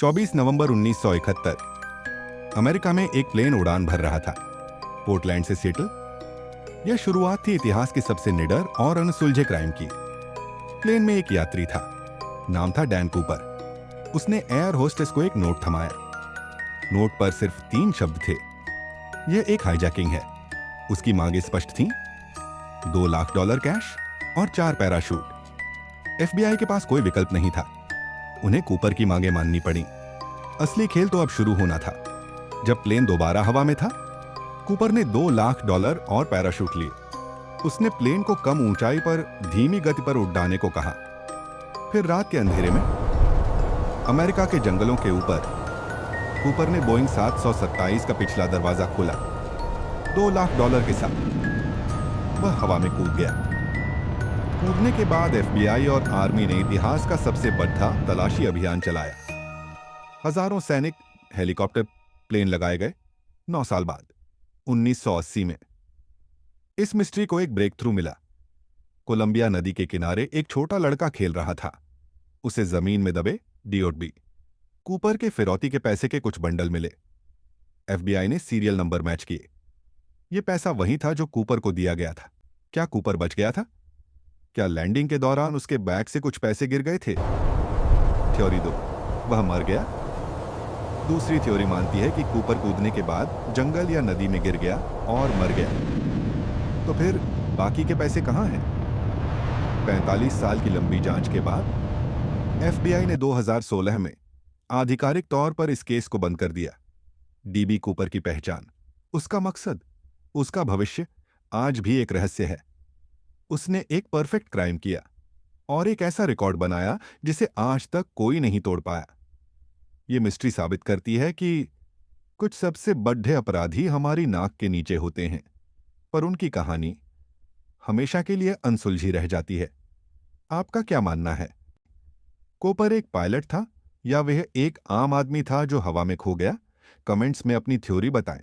24 नवंबर 1971 America में एक plane उड़ान भर रहा था, पोर्टलैंड से सिएटल। यह शुरुआत थी इतिहास के सबसे निडर और अनसुलझे क्राइम की। प्लेन में एक यात्री था, नाम था डैन कूपर। उसने एयर होस्टेस को एक नोट थमाया। नोट पर सिर्फ 3 शब्द थे, यह एक हाईजैकिंग है। उसकी मांगे स्पष्ट थीं, $2 लाख कैश और 4 पैराशूट। एफबीआई के पास कोई विकल्प नहीं था, उन्हें कूपर की मांगे माननी पड़ी। असली खेल तो अब शुरू होना था। जब प्लेन दोबारा हवा में था, कूपर ने $2 लाख और पैराशूट लिए। उसने प्लेन को कम ऊंचाई पर धीमी गति पर उड़ाने को कहा। फिर रात के अंधेरे में अमेरिका के जंगलों के ऊपर कूपर ने बोइंग 727 का पिछला दरवाजा खोला। $2 लाख के साथ वह हवा में कूद गया। कूदने के बाद एफबीआई और आर्मी ने इतिहास का सबसे बड़ा तलाशी अभियान चलाया। हजारों सैनिक, हेलीकॉप्टर, प्लेन लगाए गए। 9 साल बाद 1980 में इस मिस्ट्री को एक ब्रेक थ्रू मिला। कोलंबिया नदी के किनारे एक छोटा लड़का खेल रहा था। उसे जमीन में दबे डीओडी कूपर के फिरौती के पैसे के कुछ बंडल मिले। एफबीआई ने सीरियल नंबर मैच किए। यह पैसा वही था जो कूपर को दिया गया था। क्या कूपर बच गया था? क्या लैंडिंग के दौरान उसके बैग से कुछ पैसे गिर गए थे? थ्योरी 2, वह मर गया। दूसरी थ्योरी मानती है कि कूपर कूदने के बाद जंगल या नदी में गिर गया और मर गया। तो फिर बाकी के पैसे कहां हैं? 45 साल की लंबी जांच के बाद एफबीआई ने 2016 में आधिकारिक तौर पर इस केस को बंद कर दिया। डीबी कूपर की पहचान, उसका मकसद, उसका भविष्य आज भी एक रहस्य है। उसने एक परफेक्ट क्राइम किया और एक ऐसा रिकॉर्ड बनाया जिसे आज तक कोई नहीं तोड़ पाया। यह मिस्ट्री साबित करती है कि कुछ सबसे बड़े अपराधी हमारी नाक के नीचे होते हैं, पर उनकी कहानी हमेशा के लिए अनसुलझी रह जाती है। आपका क्या मानना है? कूपर एक पायलट था या वह एक आम आदमी था जो हवा में खो गया? कमेंट्स में अपनी थ्योरी बताएं।